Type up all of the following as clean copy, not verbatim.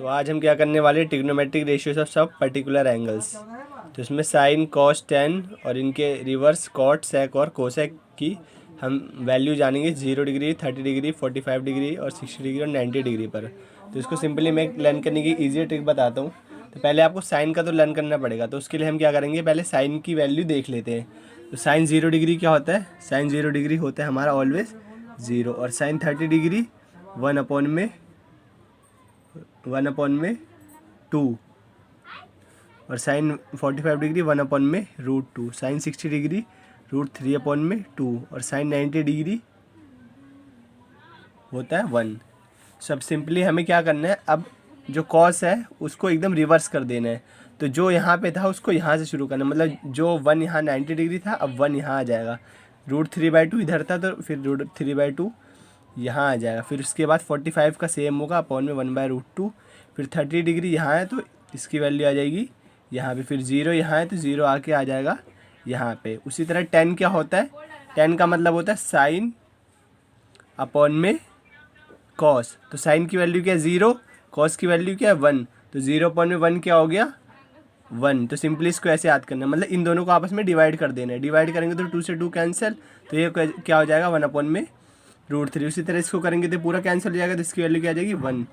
तो आज हम क्या करने वाले, ट्रिग्नोमेट्रिक रेशियोज ऑफ सब पर्टिकुलर एंगल्स। तो इसमें साइन, कॉस, टेन और इनके रिवर्स कॉट, सेक और कोसेक की हम वैल्यू जानेंगे 0 डिग्री, 30 डिग्री, 45 डिग्री और 60 डिग्री और 90 डिग्री पर। तो इसको सिंपली मैं लर्न करने की ईजी ट्रिक बताता हूँ। तो पहले आपको साइन का तो लर्न करना पड़ेगा, तो उसके लिए हम क्या करेंगे, पहले साइन की वैल्यू देख लेते हैं। तो साइन 0 डिग्री क्या होता है, साइन 0 डिग्री होता है हमारा ऑलवेज 0। और साइन 30 डिग्री 1/में 2। और साइन 45 डिग्री 1/√2। Sign 60 degree √3/2। और साइन 90 डिग्री होता है 1। सब सिंपली हमें क्या करना है, अब जो कॉस है उसको एकदम रिवर्स कर देना है। तो जो यहाँ पे था उसको यहाँ से शुरू करना है, मतलब जो 1 यहाँ 90 डिग्री था, अब 1 यहाँ आ जाएगा। √3/2 इधर था, तो फिर √3/2 यहाँ आ जाएगा। फिर उसके बाद 45 का सेम होगा, अपॉन में 1/√2। फिर 30 डिग्री यहाँ है तो इसकी वैल्यू आ जाएगी यहाँ पे। फिर 0 यहाँ है तो 0 आके आ जाएगा यहाँ पे। उसी तरह 10 क्या होता है, 10 का मतलब होता है साइन अपॉन में कॉस। तो साइन की वैल्यू क्या है 0, कॉस की वैल्यू क्या है 1। तो 0/1 क्या हो गया 1। तो सिंपली इसको ऐसे याद करना है, मतलब इन दोनों को आपस में डिवाइड कर देना है। डिवाइड करेंगे तो 2 से 2 कैंसिल, तो ये क्या हो जाएगा 1/√3। उसी तरह इसको करेंगे तो पूरा कैंसिल हो जाएगा, तो इसकी वैल्यू क्या आ जाएगी 1।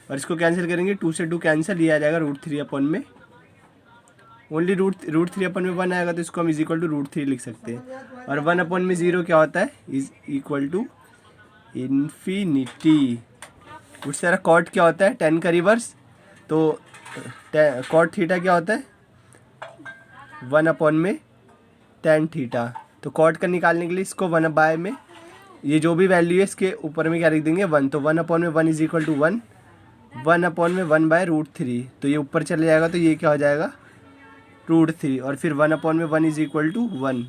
और इसको कैंसिल करेंगे 2 से 2 कैंसिल, ये आ जाएगा √3/में। ओनली √3/1 आएगा, तो इसको हम =√3 लिख सकते हैं। और 1/0 क्या होता है, =∞। उस तरह कॉट क्या होता है, 10 का रिवर्स। तो कॉट थीटा क्या होता है 1/tan थीटा। तो कॉट का निकालने के लिए इसको 1/, में ये जो भी वैल्यू है इसके ऊपर में क्या लिख देंगे 1। तो 1/1 = 1, 1/1/√3। तो ये ऊपर चले जाएगा, तो ये क्या हो जाएगा √3। और फिर 1/1 = 1।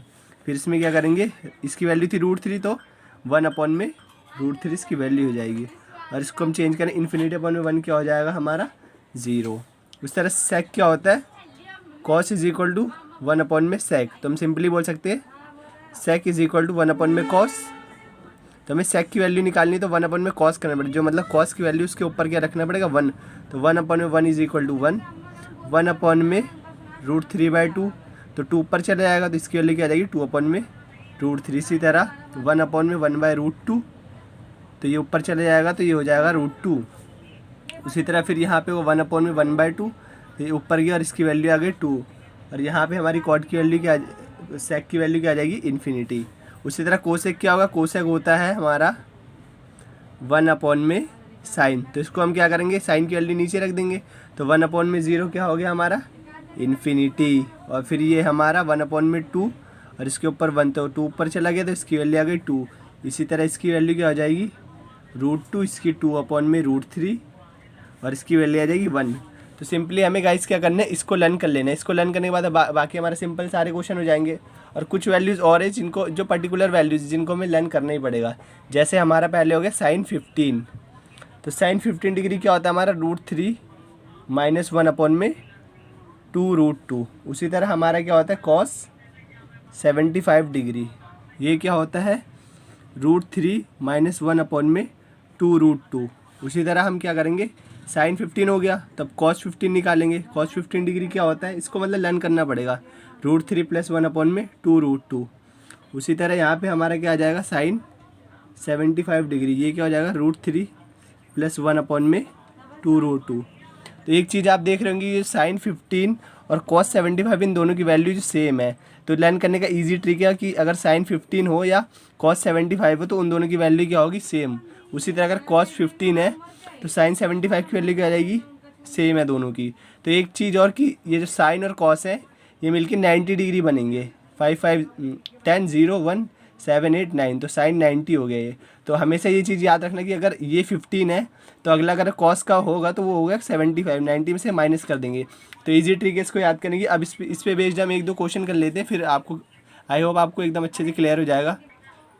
फिर इसमें क्या करेंगे, इसकी वैल्यू थी √3, तो 1/√3 इसकी वैल्यू हो जाएगी। और इसको हम चेंज करें ∞/1 क्या हो जाएगा हमारा 0। उस तरह सेक क्या होता है, कॉस = 1/में सेक। तो हम सिंपली बोल सकते हैं सेक = 1/में कॉस। तो हमें सेक की वैल्यू निकालनी है, तो 1/में कॉस करना पड़ेगा, जो मतलब कॉस की वैल्यू उसके ऊपर क्या रखना पड़ेगा 1। तो 1/1 = 1, 1/√3/2। तो 2 ऊपर चला जाएगा, तो इसकी वैल्यू क्या आ जाएगी 2/√3। इसी तरह 1/1/√2, तो ये ऊपर चले जाएगा, तो ये हो जाएगा √2। उसी तरह फिर यहाँ पे वो 1/1/2, तो ये ऊपर गया और इसकी वैल्यू आ गई 2। और यहाँ पे हमारी कॉट की वैल्यू क्या, सेक की वैल्यू क्या आ जाएगी ∞। उसी तरह कोसेक क्या होगा, कोसेक होता है हमारा 1/में साइन। तो इसको हम क्या करेंगे, साइन की वैल्यू नीचे रख देंगे। तो 1/0 क्या हो गया हमारा ∞। और फिर ये हमारा 1/2 और इसके ऊपर 1, तो 2 ऊपर चला गया, तो इसकी वैल्यू आ गई 2। इसी तरह इसकी वैल्यू क्या हो जाएगी √2, इसकी 2/√3 और इसकी वैल्यू आ जाएगी 1। तो सिंपली हमें गाइस क्या करना है, इसको लर्न कर लेना है। इसको लर्न करने के बाद बाकी हमारे सिंपल सारे क्वेश्चन हो जाएंगे। और कुछ वैल्यूज़ और है जिनको, जो पर्टिकुलर वैल्यूज़ जिनको हमें लर्न करना ही पड़ेगा। जैसे हमारा पहले हो गया साइन 15। तो साइन 15 डिग्री क्या होता है हमारा √3 - 1/में 2√2। उसी तरह हमारा क्या होता है कॉस 75 डिग्री, ये क्या होता है √3 - 1/में 2√2। उसी तरह हम क्या करेंगे, साइन 15 हो गया, तब कॉस 15 निकालेंगे। कॉस 15 डिग्री क्या होता है, इसको मतलब लर्न करना पड़ेगा, √3 + 1/में 2√2। उसी तरह यहाँ पे हमारा क्या आ जाएगा साइन 75 डिग्री, ये क्या हो जाएगा √3 + 1/में 2√2। तो एक चीज़ आप देख रहे होंगे, ये साइन 15 और कॉस 75 इन दोनों की वैल्यू जो सेम है। तो लर्न करने का इजी ट्रिक है कि अगर साइन 15 हो या कॉस 75 हो, तो उन दोनों की वैल्यू क्या होगी सेम। उसी तरह अगर कॉस 15 है तो साइन 75 की वैल्यू क्या आ जाएगी, सेम है दोनों की। तो एक चीज़ और कि ये जो साइन और कॉस है ये मिलके 90 डिग्री बनेंगे। 5 5 10 0 1 7 8 9, तो साइन 90 हो गया ये। तो हमेशा ये चीज़ याद रखना कि अगर ये 15 है तो अगला अगर कॉस का होगा तो वो होगा 75, 90 में से माइनस कर देंगे। तो इजी ट्रिक है इसको याद करने की। अब इस पे बेस्ड हम 1-2 क्वेश्चन कर लेते हैं, फिर आपको आई होप आपको एकदम अच्छे से क्लियर हो जाएगा।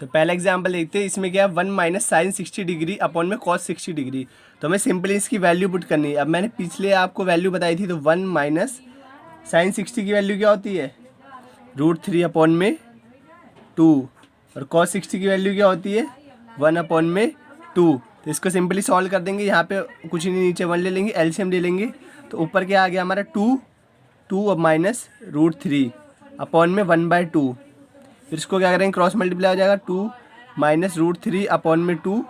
तो पहला एग्जाम्पल देखते हैं, इसमें क्या है 1 - साइन 60 डिग्री अपॉन में कॉस 60 डिग्री। तो हमें सिंपली इसकी वैल्यू पुट करनी है। अब मैंने पिछले आपको वैल्यू बताई थी, तो 1 - साइन 60 की वैल्यू क्या होती है √3/2। और कॉस 60 की वैल्यू क्या होती है 1/2। तो इसको सिंपली सॉल्व कर देंगे। यहाँ पे कुछ नहीं, नीचे 1 ले लेंगे, एलसीएम ले लेंगे। तो ऊपर क्या आ गया हमारा 2 और माइनस √3 अपॉन में 1/2। फिर इसको क्या करेंगे, क्रॉस मल्टीप्लाई हो जाएगा 2 माइनस √3 अपॉन में 2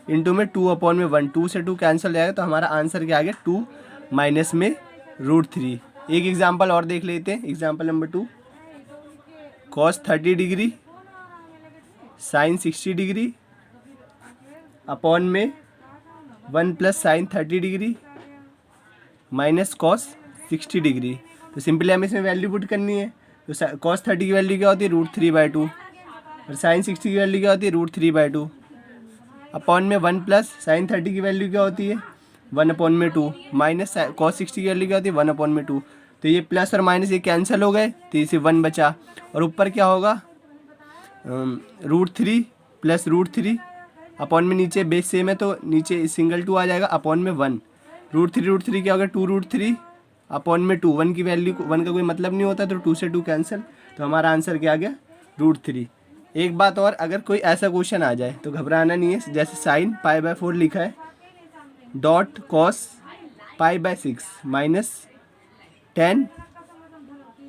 इंटू में 2 अपॉन में 1। 2 से 2 कैंसिल हो जाएगा, तो हमारा आंसर क्या आ गया 2 माइनस में √3। एक एग्जाम्पल और देख लेते हैं। Example number 2, cos 30 degree sine 60 degree upon में 1 plus sign 30 degree minus cos 60 degree. तो सिंपली हमें इसमें वैल्यू पुट करनी है। तो cos 30 की वैल्यू क्या होती है √3/2 और साइन 60 की वैल्यू क्या होती है √3/2 अपॉन में 1 प्लस साइन 30 की वैल्यू क्या होती है 1/2 माइनस cos 60 की वैल्यू क्या होती है 1/2। तो ये प्लस और माइनस ये कैंसिल हो गए, तो इसे 1 बचा। और ऊपर क्या होगा √3 प्लस √3 अपॉन में नीचे बेस सेम है तो नीचे सिंगल 2 आ जाएगा अपॉन में 1। √3 क्या होगा 2√3 अपॉन में 2। 1 की वैल्यू 1 का कोई मतलब नहीं होता, तो 2 से 2 कैंसिल। तो हमारा आंसर क्या आ गया √3। एक बात और, अगर कोई ऐसा क्वेश्चन आ जाए तो घबराना नहीं है। जैसे साइन π/4 लिखा है डॉट कॉस π/6 माइनस 10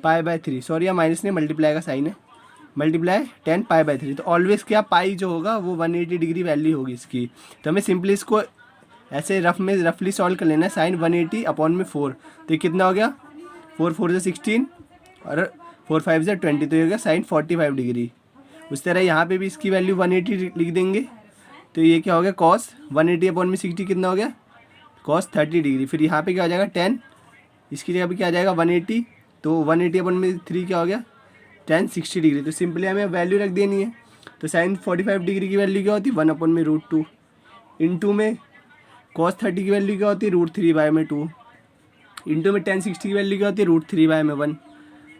π/3, सॉरी यहाँ माइनस नहीं मल्टीप्लाई का साइन है, मल्टीप्लाई 10 π/3। तो ऑलवेज क्या पाई जो होगा वो 180 डिग्री वैल्यू होगी इसकी। तो हमें सिंपली इसको ऐसे रफली सॉल्व कर लेना है। साइन 180 अपॉन में 4, तो ये कितना हो गया 4 4 से 16 और 4 5 से 20, तो ये हो गया साइन 45 डिग्री। उस तरह यहाँ पे भी इसकी वैल्यू 180 लिख देंगे। तो ये क्या हो गया cos 180 अपॉन में 60 कितना हो गया cos 30 डिग्री। फिर यहाँ पे क्या हो जाएगा 10, इसकी जगह पे क्या आ जाएगा 180, तो 180 अपॉन में 3 क्या हो गया tan 60 डिग्री। तो सिंपली हमें वैल्यू रख देनी है। तो साइन 45 डिग्री की वैल्यू क्या होती है 1/√2 इंटू में cos 30 की वैल्यू क्या होती है √3/2 इंटू में tan 60 की वैल्यू क्या होती है √3/1।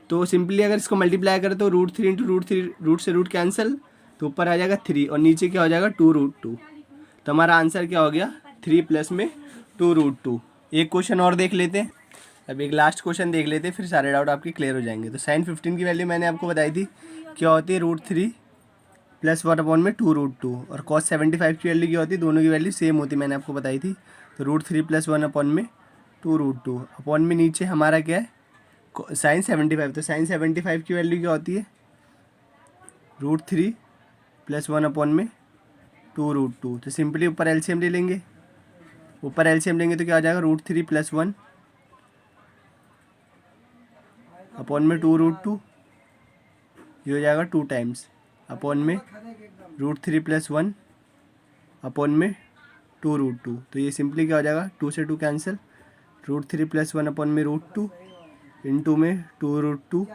तो सिंपली अगर इसको मल्टीप्लाई करें तो √3 इंटू √3, रूट से रूट कैंसिल, तो ऊपर आ जाएगा 3 और नीचे क्या हो जाएगा 2√2। तो हमारा आंसर क्या हो गया 3 प्लस में 2√2। एक क्वेश्चन और देख लेते हैं। अब एक लास्ट क्वेश्चन देख लेते हैं, फिर सारे डाउट आपके क्लियर हो जाएंगे। तो साइन 15 की वैल्यू मैंने आपको बताई थी क्या होती है √3 प्लस 1 में 2√2 और cos 75 की वैल्यू क्या होती है, दोनों की वैल्यू सेम होती मैंने आपको बताई थी। तो √3 प्लस 1 में 2√2 अपॉन में नीचे हमारा क्या है साइन 75। तो साइन 75 की वैल्यू क्या होती है √3 प्लस 1 में 2√2। तो सिंपली ऊपर एलसीएम ले लेंगे, ऊपर एलसीएम लेंगे तो क्या आ जाएगा √3 प्लस 1 अपॉन में 2√2, ये हो जाएगा 2 टाइम्स अपॉन में √3 प्लस 1 अपॉन में 2√2। तो ये सिंपली क्या हो जाएगा 2 से 2 कैंसिल, √3 प्लस 1 अपॉन में √2 इंटू में 2√2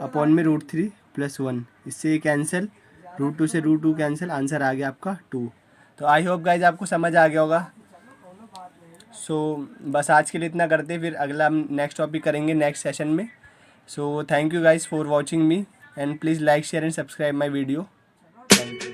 अपॉन में √3 प्लस 1, इससे ये कैंसिल, √2 से √2 कैंसिल, आंसर आ गया आपका 2। तो आई होप गाइज आपको समझ आ गया होगा। सो बस आज के लिए इतना करते, फिर अगला हम नेक्स्ट टॉपिक करेंगे नेक्स्ट सेशन में। So thank you guys for watching me and please like share and subscribe my video. Thank you.